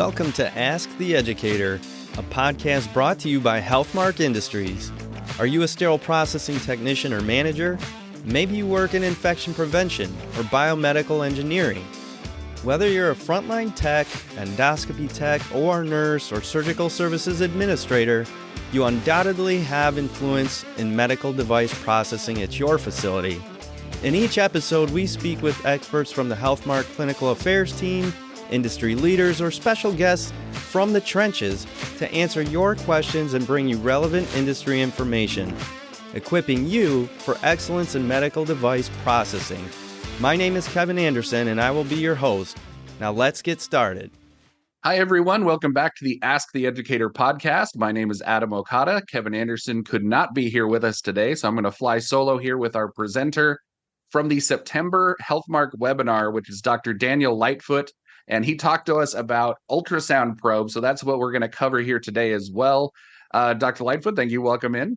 Welcome to Ask the Educator, a podcast brought to you by Healthmark Industries. Are you a sterile processing technician or manager? Maybe you work in infection prevention or biomedical engineering. Whether you're a frontline tech, endoscopy tech, OR nurse, or surgical services administrator, you undoubtedly have influence in medical device processing at your facility. In each episode, we speak with experts from the Healthmark Clinical Affairs team, industry leaders, or special guests from the trenches to answer your questions and bring you relevant industry information, equipping you for excellence in medical device processing. My name is Kevin Anderson, and I will be your host. Now let's get started. Hi, everyone. Welcome back to the Ask the Educator podcast. My name is Adam Okada. Kevin Anderson could not be here with us today, so I'm going to fly solo here with our presenter from the September Healthmark webinar, which is Dr. Daniel Lightfoot. And he talked to us about ultrasound probes. So that's what we're going to cover here today as well. Dr. Lightfoot, thank you. Welcome in.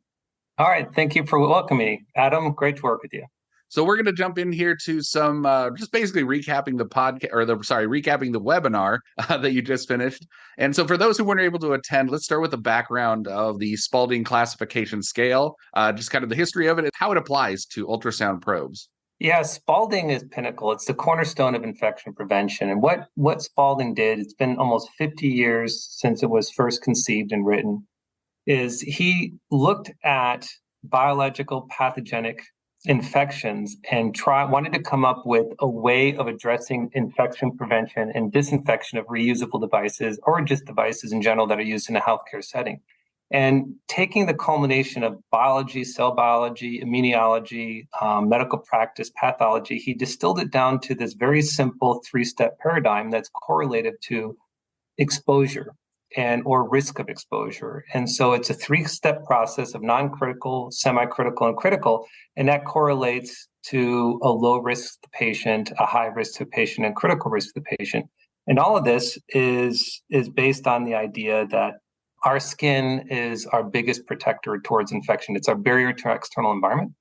All right. Thank you for welcoming me, Adam. Great to work with you. So we're going to jump in here to some just basically recapping the podcast, or recapping the webinar that you just finished. And so for those who weren't able to attend, let's start with the background of the Spaulding Classification Scale, just kind of the history of it and how it applies to ultrasound probes. Yeah, Spaulding is pinnacle. It's the cornerstone of infection prevention. And what Spaulding did, it's been almost 50 years since it was first conceived and written, is he looked at biological pathogenic infections and wanted to come up with a way of addressing infection prevention and disinfection of reusable devices or just devices in general that are used in a healthcare setting. And taking the culmination of biology, cell biology, immunology, medical practice, pathology, he distilled it down to this very simple three-step paradigm that's correlative to exposure or risk of exposure. And so it's a three-step process of non-critical, semi-critical, and critical, and that correlates to a low risk to the patient, a high risk to the patient, and critical risk to the patient. And all of this is based on the idea that our skin is our biggest protector towards infection. It's our barrier to our external environment.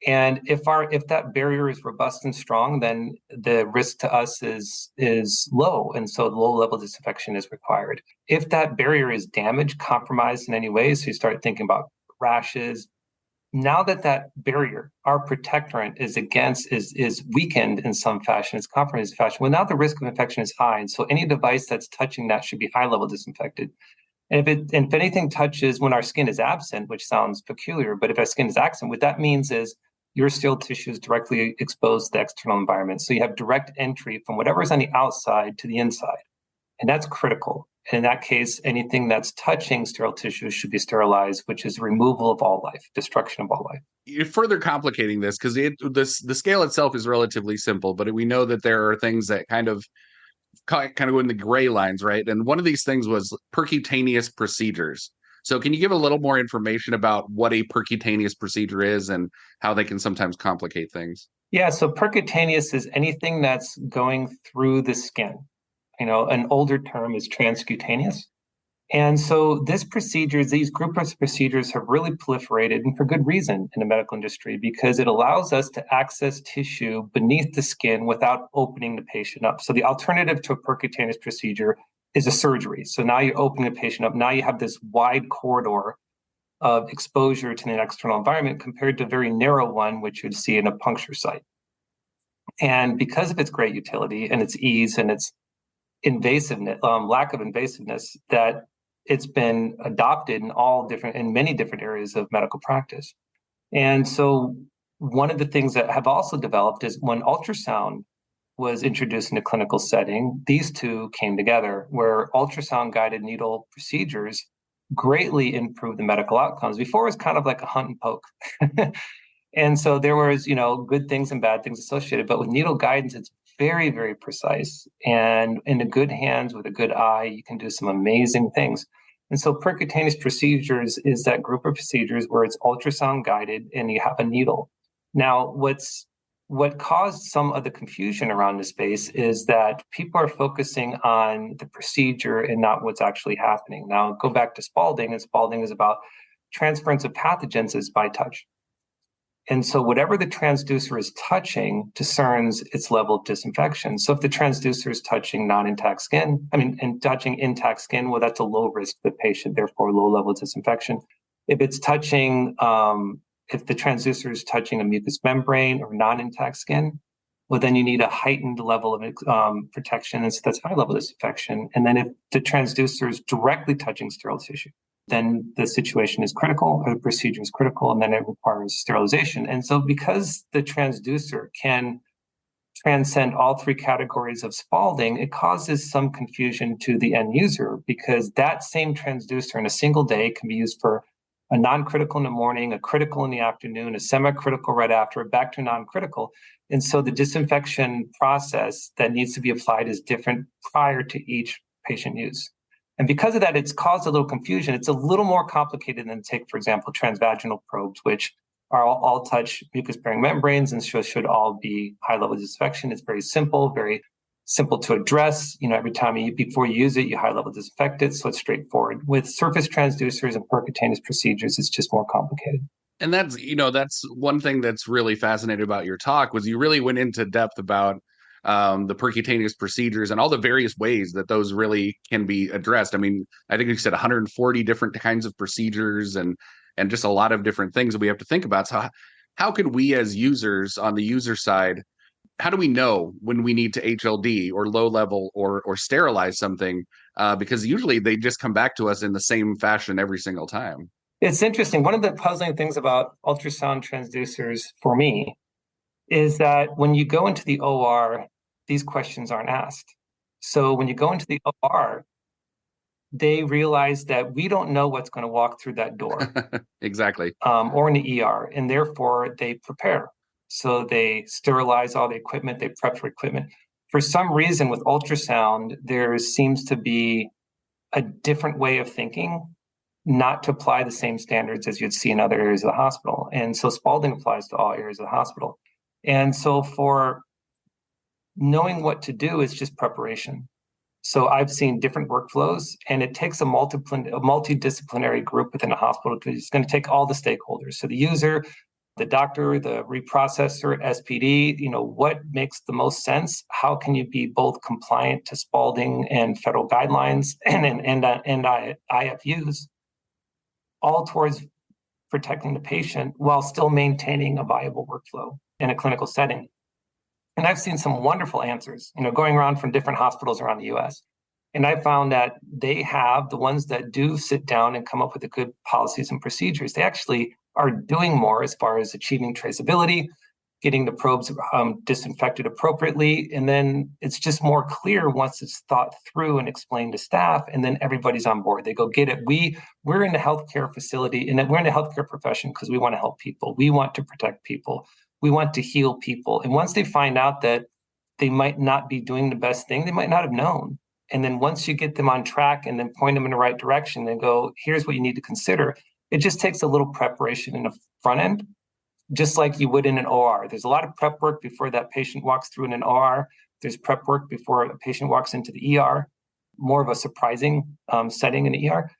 And if that barrier is robust and strong, then the risk to us is low. And so low level disinfection is required. If that barrier is damaged, compromised in any way, so you start thinking about rashes, now that barrier, our protectorant is weakened in some fashion, it's compromised in fashion, well, now the risk of infection is high. And so any device that's touching that should be high level disinfected. And if anything touches when our skin is absent, which sounds peculiar, but if our skin is absent, what that means is your sterile tissue is directly exposed to the external environment. So you have direct entry from whatever is on the outside to the inside. And that's critical. And in that case, anything that's touching sterile tissue should be sterilized, which is removal of all life, destruction of all life. You're further complicating this because the scale itself is relatively simple, but we know that there are things that kind of go in the gray lines, right? And one of these things was percutaneous procedures. So can you give a little more information about what a percutaneous procedure is and how they can sometimes complicate things? Yeah, so percutaneous is anything that's going through the skin. An older term is transcutaneous. And so these group of procedures have really proliferated, and for good reason, in the medical industry, because it allows us to access tissue beneath the skin without opening the patient up. So the alternative to a percutaneous procedure is a surgery. So now you're opening the patient up. Now you have this wide corridor of exposure to the external environment compared to a very narrow one, which you'd see in a puncture site. And because of its great utility and its ease and its invasiveness, lack of invasiveness, that it's been adopted in many different areas of medical practice. And so one of the things that have also developed is when ultrasound was introduced in a clinical setting, these two came together where ultrasound guided needle procedures greatly improved the medical outcomes. Before it was kind of like a hunt and poke. And so there was, good things and bad things associated, but with needle guidance, it's very, very precise. And in the good hands with a good eye, you can do some amazing things. And so percutaneous procedures is that group of procedures where it's ultrasound guided and you have a needle. Now, what caused some of the confusion around this space is that people are focusing on the procedure and not what's actually happening. Now, go back to Spaulding, and Spaulding is about transference of pathogens is by touch. And so whatever the transducer is touching discerns its level of disinfection. So if the transducer is touching non-intact skin, and touching intact skin, well, that's a low risk to the patient, therefore low level of disinfection. If it's touching, if the transducer is touching a mucous membrane or non-intact skin, well, then you need a heightened level of protection, and so that's high level disinfection. And then if the transducer is directly touching sterile tissue, then the situation is critical, or the procedure is critical, and then it requires sterilization. And so because the transducer can transcend all three categories of Spaulding, it causes some confusion to the end user, because that same transducer in a single day can be used for a non-critical in the morning, a critical in the afternoon, a semi-critical right after, back to non-critical. And so the disinfection process that needs to be applied is different prior to each patient use. And because of that, it's caused a little confusion. It's a little more complicated than, take, for example, transvaginal probes, which are all touch mucus-bearing membranes and should all be high-level disinfection. It's very simple to address. Every time before you use it, you high-level disinfect it, so it's straightforward. With surface transducers and percutaneous procedures, it's just more complicated. And that's one thing that's really fascinating about your talk, was you really went into depth about the percutaneous procedures and all the various ways that those really can be addressed. I think you said 140 different kinds of procedures and just a lot of different things that we have to think about. So how can we as users on the user side, how do we know when we need to HLD or low level or sterilize something? Because usually they just come back to us in the same fashion every single time. It's interesting. One of the puzzling things about ultrasound transducers for me is that when you go into the OR, these questions aren't asked. So when you go into the OR, they realize that we don't know what's going to walk through that door. Exactly. Or in the ER, and therefore they prepare. So they sterilize all the equipment, they prep for equipment. For some reason with ultrasound, there seems to be a different way of thinking, not to apply the same standards as you'd see in other areas of the hospital. And so Spaulding applies to all areas of the hospital. And so for knowing what to do is just preparation. So I've seen different workflows, and it takes a multidisciplinary group within a hospital. It's going to take all the stakeholders. So the user, the doctor, the reprocessor, SPD, what makes the most sense? How can you be both compliant to Spaulding and federal guidelines and IFUs, all towards protecting the patient while still maintaining a viable workflow in a clinical setting? And I've seen some wonderful answers, going around from different hospitals around the US. And I found that they have, the ones that do sit down and come up with the good policies and procedures, they actually are doing more as far as achieving traceability, getting the probes disinfected appropriately. And then it's just more clear once it's thought through and explained to staff, and then everybody's on board. They go get it. We're in the healthcare facility, and we're in the healthcare profession because we want to help people. We want to protect people. We want to heal people. And once they find out that they might not be doing the best thing, they might not have known. And then once you get them on track and then point them in the right direction and go, here's what you need to consider, it just takes a little preparation in the front end, just like you would in an OR. There's a lot of prep work before that patient walks through in an OR. There's prep work before a patient walks into the ER, more of a surprising setting in the ER.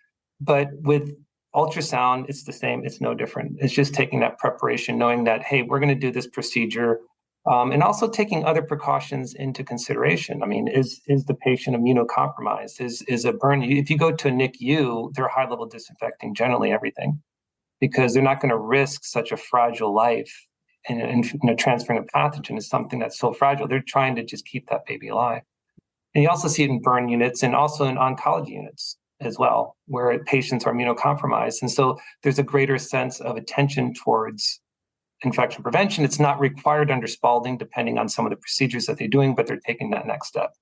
But with ultrasound, it's the same. It's no different. It's just taking that preparation, knowing that, hey, we're going to do this procedure, and also taking other precautions into consideration. Is the patient immunocompromised? Is a burn? If you go to a NICU, they're high-level disinfecting generally everything, because they're not going to risk such a fragile life and transferring a pathogen is something that's so fragile. They're trying to just keep that baby alive. And you also see it in burn units and also in oncology units as well, where patients are immunocompromised. And so there's a greater sense of attention towards infection prevention. It's not required under Spaulding, depending on some of the procedures that they're doing, but they're taking that next step.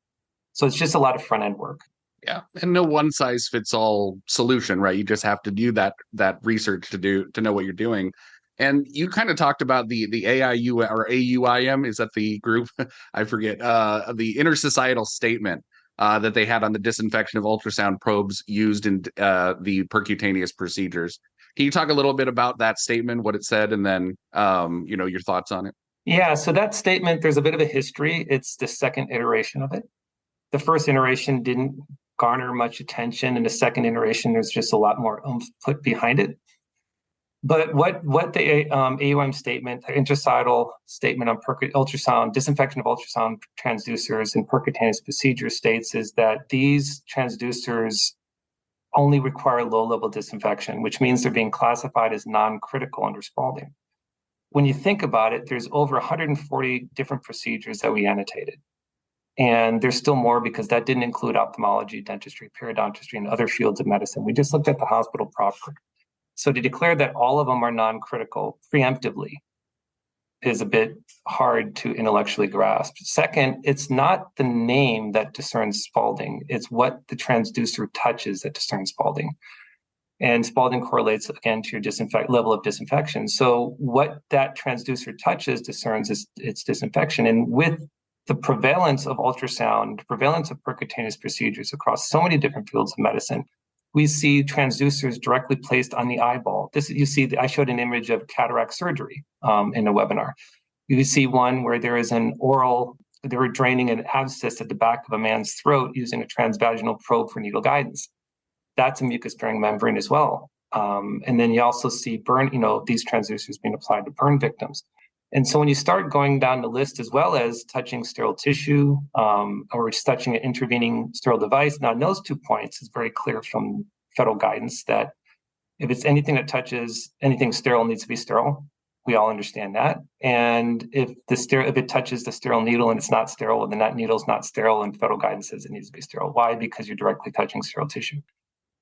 So it's just a lot of front end work. Yeah. And no one size fits all solution, right? You just have to do that research to know what you're doing. And you kind of talked about the AIU or AUIM, is that the group? I forget, the intersocietal statement that they had on the disinfection of ultrasound probes used in the percutaneous procedures. Can you talk a little bit about that statement, what it said, and then your thoughts on it? Yeah, so that statement, there's a bit of a history. It's the second iteration of it. The first iteration didn't garner much attention, and the second iteration, there's just a lot more oomph put behind it. But what the AUM statement, the interstitial statement on ultrasound, disinfection of ultrasound transducers and percutaneous procedures states is that these transducers only require low-level disinfection, which means they're being classified as non-critical under Spaulding. When you think about it, there's over 140 different procedures that we annotated. And there's still more because that didn't include ophthalmology, dentistry, periodontistry, and other fields of medicine. We just looked at the hospital proper. So to declare that all of them are non-critical preemptively is a bit hard to intellectually grasp. Second, it's not the name that discerns Spaulding. It's what the transducer touches that discerns Spaulding. And Spaulding correlates, again, to your level of disinfection. So what that transducer touches discerns its disinfection. And with the prevalence of ultrasound, prevalence of percutaneous procedures across so many different fields of medicine, we see transducers directly placed on the eyeball. I showed an image of cataract surgery in a webinar. You see one where they were draining an abscess at the back of a man's throat using a transvaginal probe for needle guidance. That's a mucus-bearing membrane as well. And then you also see these transducers being applied to burn victims. And so when you start going down the list, as well as touching sterile tissue or touching an intervening sterile device, now in those 2 points, it's very clear from federal guidance that if it's anything that touches anything sterile, it needs to be sterile. We all understand that. And if it touches the sterile needle and it's not sterile, then that needle is not sterile, and federal guidance says it needs to be sterile. Why? Because you're directly touching sterile tissue.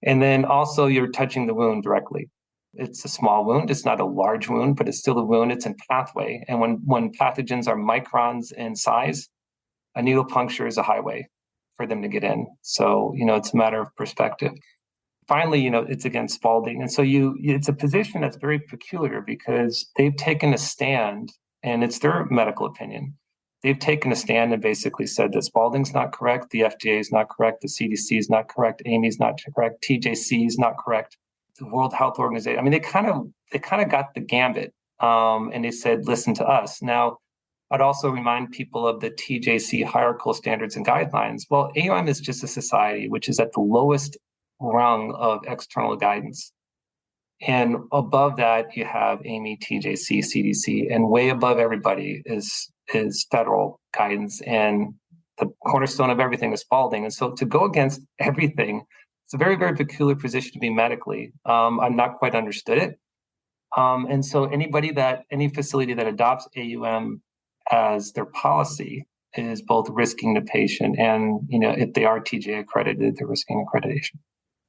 And then also you're touching the wound directly. It's a small wound. It's not a large wound, but it's still a wound. It's in pathway. And when pathogens are microns in size, a needle puncture is a highway for them to get in. So, it's a matter of perspective. Finally, it's against Spaulding. And so it's a position that's very peculiar because they've taken a stand, and it's their medical opinion. They've taken a stand and basically said that Spaulding's not correct, the FDA is not correct, the CDC is not correct, AMI's not correct, TJC is not correct. The World Health Organization. I mean, they kind of got the gambit, and they said, "Listen to us." Now, I'd also remind people of the TJC hierarchical standards and guidelines. Well, AUM is just a society which is at the lowest rung of external guidance, and above that you have AMI, TJC, CDC, and way above everybody is federal guidance, and the cornerstone of everything is Spaulding. And so to go against everything. It's a very, very peculiar position to be medically. I've not quite understood it. And so any facility that adopts AUM as their policy is both risking the patient and, if they are TJ accredited, they're risking accreditation.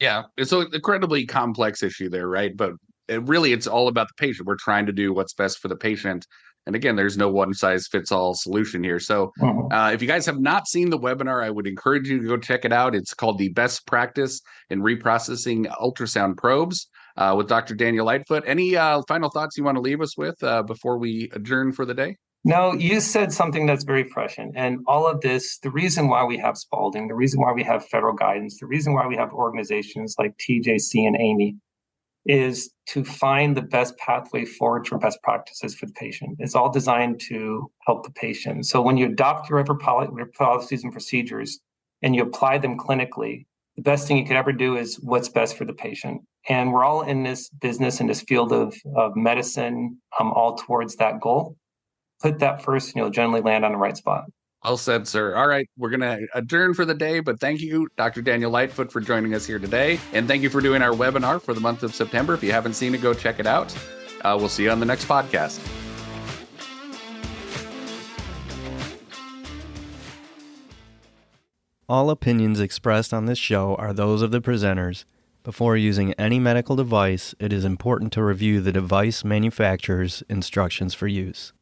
Yeah, it's an incredibly complex issue there, right? But it's all about the patient. We're trying to do what's best for the patient. And again, there's no one-size-fits-all solution here. So if you guys have not seen the webinar, I would encourage you to go check it out. It's called The Best Practice in Reprocessing Ultrasound Probes with Dr. Daniel Lightfoot. Any final thoughts you want to leave us with before we adjourn for the day? No, you said something that's very prescient. And all of this, the reason why we have Spaulding, the reason why we have federal guidance, the reason why we have organizations like TJC and AMI is to find the best pathway forward for best practices for the patient. It's all designed to help the patient. So when you adopt your policies and procedures and you apply them clinically, the best thing you could ever do is what's best for the patient. And we're all in this business, in this field of medicine, all towards that goal. Put that first, and you'll generally land on the right spot. Well said, sir. All right, we're going to adjourn for the day, but thank you, Dr. Daniel Lightfoot, for joining us here today. And thank you for doing our webinar for the month of September. If you haven't seen it, go check it out. We'll see you on the next podcast. All opinions expressed on this show are those of the presenters. Before using any medical device, it is important to review the device manufacturer's instructions for use.